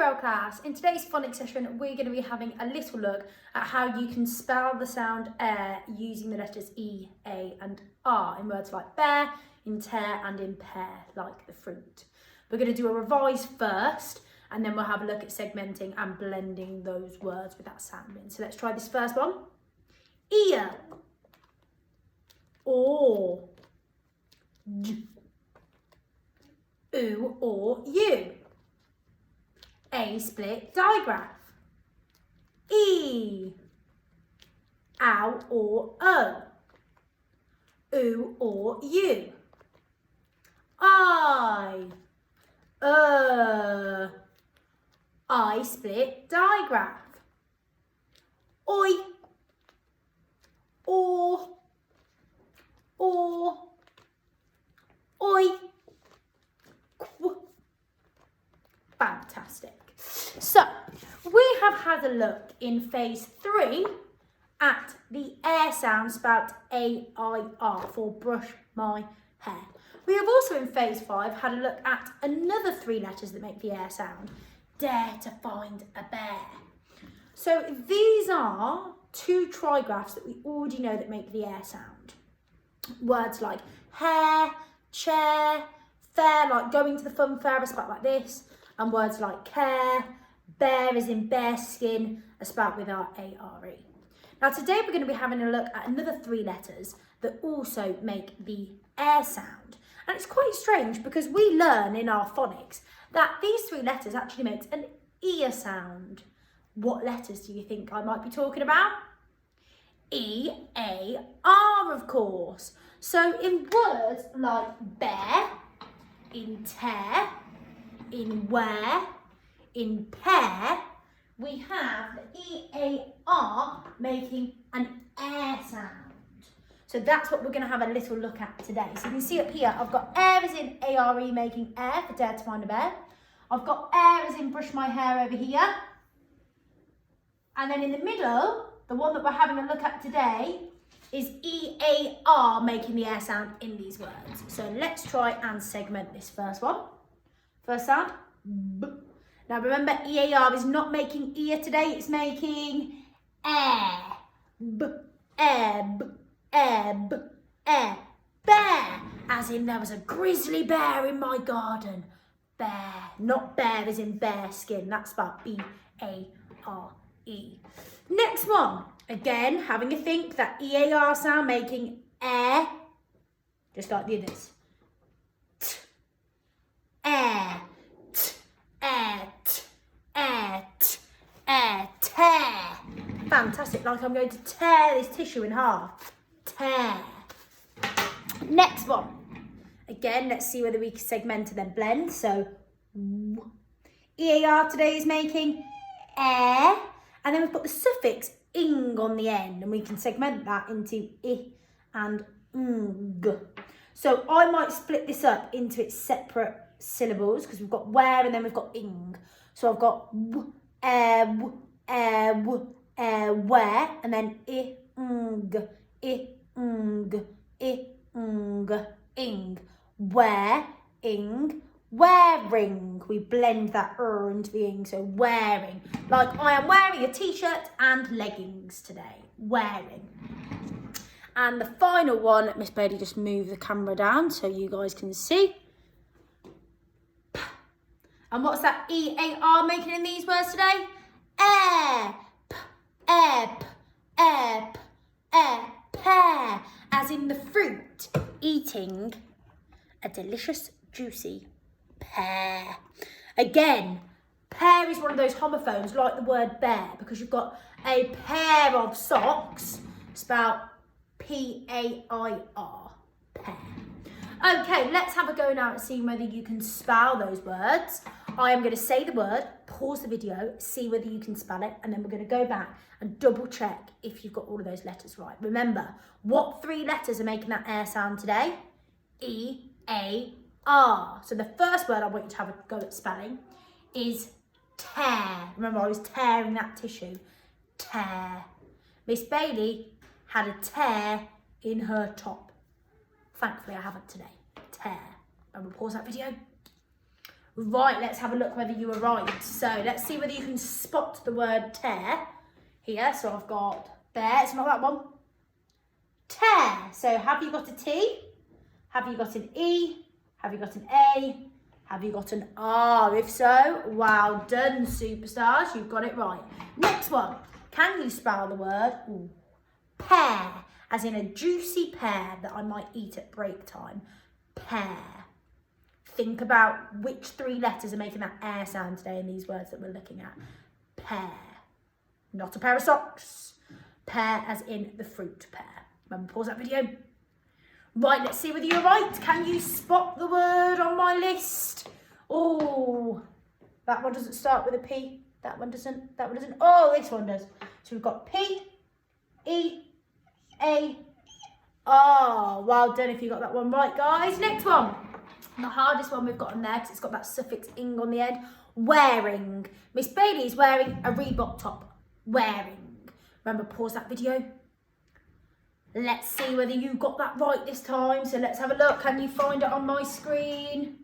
Rail class. In today's phonics session, we're going to be having a little look at how you can spell the sound air using the letters E, A and R in words like bear, in tear and in pear, like the fruit. We're going to do a revise first, and then we'll have a look at segmenting and blending those words with that sound in. So let's try this first one. Ear, or, oo or u. A split digraph. E, ow or o. Oo or u. I split digraph. Oi, or, oi, qu. Fantastic. So, we have had a look in phase 3 at the air sound spelled A-I-R for brush my hair. We have also in phase 5 had a look at another 3 letters that make the air sound. Dare to find a bear. So these are 2 trigraphs that we already know that make the air sound. Words like hair, chair, fair, like going to the fun fair, a spelt like this, and words like care, bear as in bear skin, a spelt with our A-R-E. Now today we're going to be having a look at another 3 letters that also make the air sound. And it's quite strange because we learn in our phonics that these 3 letters actually make an ear sound. What letters do you think I might be talking about? E-A-R, of course. So in words like bear, in tear, in wear, in pair, we have the E-A-R making an air sound. So that's what we're going to have a little look at today. So you can see up here, I've got air as in A-R-E making air for dare to find a bear. I've got air as in brush my hair over here. And then in the middle, the one that we're having a look at today is E-A-R making the air sound in these words. So let's try and segment this first one. First sound, B. Now remember, E-A-R is not making ear today, it's making air. B, air, b, air, b, air. Bear, as in there was a grizzly bear in my garden. Bear, not bear as in bear skin, that's spelled B-A-R-E. Next one, again, having a think, that E-A-R sound making air, just like the others. T, air, t, air, t, air, t, air, tear. Fantastic, like I'm going to tear this tissue in half. Tear. Next one. Again, let's see whether we can segment and then blend. So, E-A-R today is making air. And then we've got the suffix ing on the end. And we can segment that into I and ng. So I might split this up into its separate syllables because we've got where and then we've got ing. So I've got where, and then I, ing, where, ing, wearing. We blend that into the ing, so wearing. Like I am wearing a t-shirt and leggings today. Wearing. And the final one, Miss Bailey just moved the camera down so you guys can see. And what's that E-A-R making in these words today? Air, p, air, p, air, p, air, pear. As in the fruit, eating a delicious, juicy pear. Again, pear is one of those homophones like the word bear because you've got a pair of socks spelled P-A-I-R, pear. Okay, let's have a go now at seeing whether you can spell those words. I am going to say the word, pause the video, see whether you can spell it, and then we're going to go back and double check if you've got all of those letters right. Remember, what 3 letters are making that air sound today? E-A-R. So the first word I want you to have a go at spelling is tear. Remember, I was tearing that tissue. Tear. Miss Bailey had a tear in her top. Thankfully, I haven't today. Tear. And we'll pause that video. Right, let's have a look whether you were right. So let's see whether you can spot the word tear here. So I've got bear, it's not that one. Tear. So have you got a T? Have you got an E? Have you got an A? Have you got an R? If so, well done, superstars. You've got it right. Next one. Can you spell the word pear? As in a juicy pear that I might eat at break time. Pear. Think about which 3 letters are making that air sound today in these words that we're looking at. Pear. Not a pair of socks. Pear as in the fruit pear. Remember, pause that video. Right, let's see whether you're right. Can you spot the word on my list? Oh, that one doesn't start with a P. That one doesn't. That one doesn't. Oh, this one does. So we've got P, E, A, R. Well done if you got that one right, guys. Next one. The hardest one we've got on there because it's got that suffix ing on the end. Wearing. Miss Bailey's wearing a Reebok top. Wearing. Remember, pause that video. Let's see whether you got that right this time. So let's have a look. Can you find it on my screen?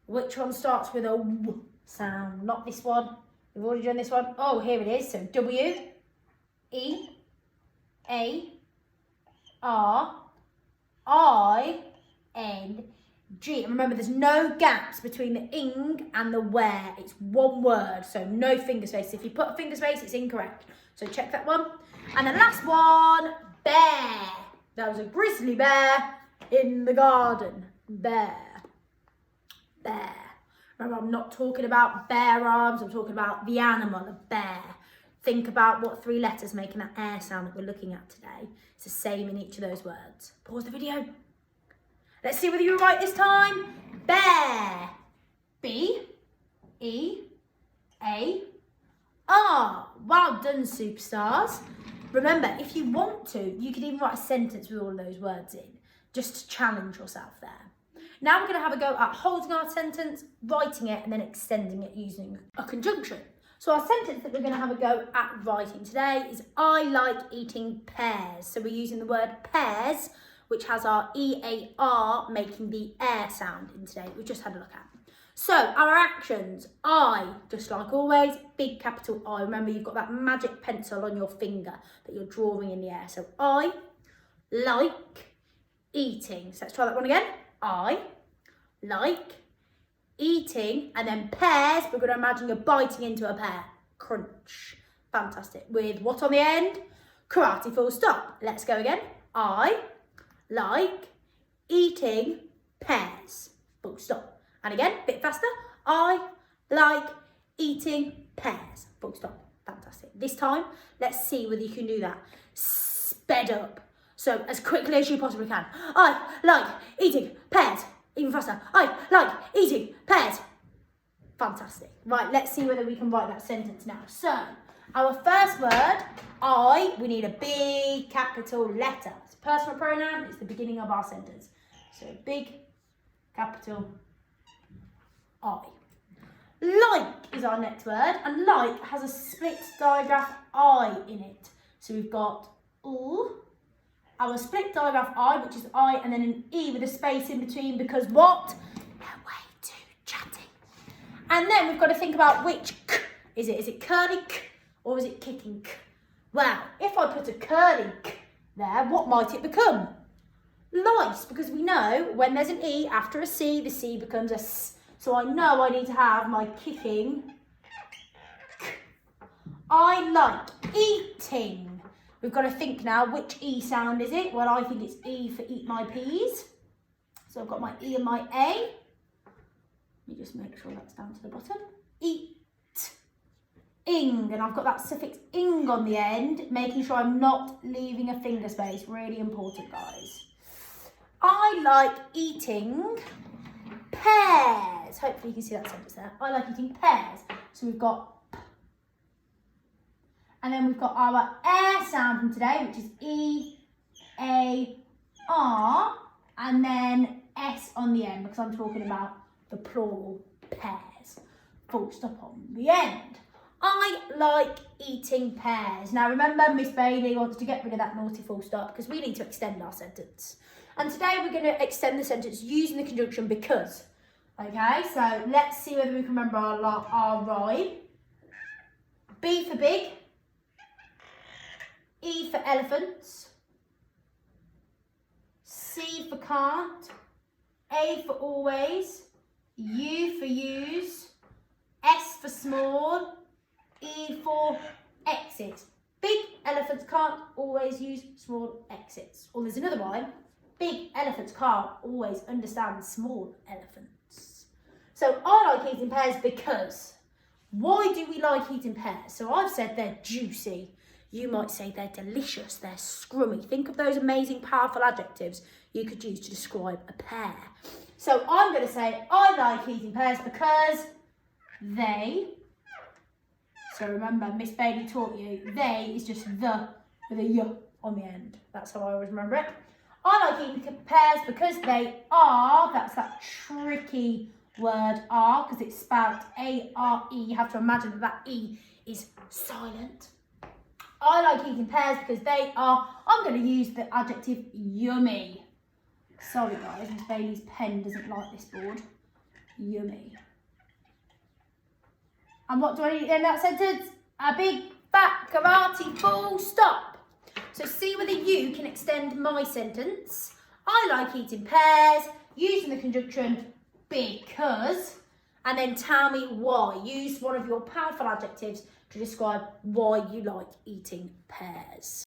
Which one starts with a W sound? Not this one. We've already done this one. Oh, here it is. So W, E, A, R, I, N, G. And remember, there's no gaps between the ing and the where. It's one word, so no finger space. If you put a finger space, it's incorrect. So check that one. And the last one, bear. There was a grizzly bear in the garden. Bear. Bear. Remember, I'm not talking about bare arms. I'm talking about the animal, a bear. Think about what 3 letters making that air sound that we're looking at today. It's the same in each of those words. Pause the video. Let's see whether you're right this time. Bear. B, E, A, R. Well done, superstars. Remember, if you want to, you could even write a sentence with all of those words in, just to challenge yourself there. Now we're going to have a go at holding our sentence, writing it, and then extending it using a conjunction. So our sentence that we're going to have a go at writing today is, I like eating pears. So we're using the word pears, which has our E-A-R making the air sound in today, we just had a look at. So our actions, I, just like always, big capital I. Remember, you've got that magic pencil on your finger that you're drawing in the air. So I like eating. So let's try that one again. I like eating, and then pears, we're going to imagine you're biting into a pear. Crunch. Fantastic. With what on the end? Karate full stop. Let's go again. I like eating pears. Full stop. And again, a bit faster. I like eating pears. Full stop. Fantastic. This time, let's see whether you can do that. Sped up. So as quickly as you possibly can. I like eating pears. Even faster. I like eating pears. Fantastic. Right, let's see whether we can write that sentence now. So, our first word, I, we need a big capital letter. It's a personal pronoun. It's the beginning of our sentence. So, big capital I. Like is our next word. And like has a split digraph I in it. So, we've got our split digraph I, which is I, and then an E with a space in between because what? They're way too chatty. And then we've got to think about which k is it. Is it curly k or is it kicking k? Well, if I put a curly k there, what might it become? Lice, because we know when there's an E after a C, the C becomes a S. So I know I need to have my kicking k. I like eating. We've got to think now, which E sound is it? Well, I think it's E for eat my peas. So I've got my E and my A. Let me just make sure that's down to the bottom. Eat. Ing. And I've got that suffix ing on the end, making sure I'm not leaving a finger space. Really important, guys. I like eating pears. Hopefully you can see that sentence there. I like eating pears. So we've got, and then we've got our air sound from today, which is E-A-R, and then S on the end, because I'm talking about the plural pears. Full stop on the end. I like eating pears. Now remember, Miss Bailey wants to get rid of that naughty full stop because we need to extend our sentence. And today we're going to extend the sentence using the conjunction because. Okay, so let's see whether we can remember our rhyme. B for big. E for elephants. C for can't. A for always. U for use. S for small. E for exit. Big elephants can't always use small exits. Or there's another rhyme. Big elephants can't always understand small elephants. So I like eating pears because. Why do we like eating pears? So I've said they're juicy. You might say they're delicious, they're scrummy. Think of those amazing, powerful adjectives you could use to describe a pear. So I'm going to say I like eating pears because they, so remember Miss Bailey taught you, they is just the with a y on the end. That's how I always remember it. I like eating pears because they are, that's that tricky word are, because it's spelled A-R-E. You have to imagine that that E is silent. I like eating pears because they are, I'm going to use the adjective yummy. Sorry guys, Miss Bailey's pen doesn't like this board. Yummy. And what do I need in that sentence? A big fat karate full stop. So see whether you can extend my sentence. I like eating pears, using the conjunction because, and then tell me why. Use one of your powerful adjectives to describe why you like eating pears.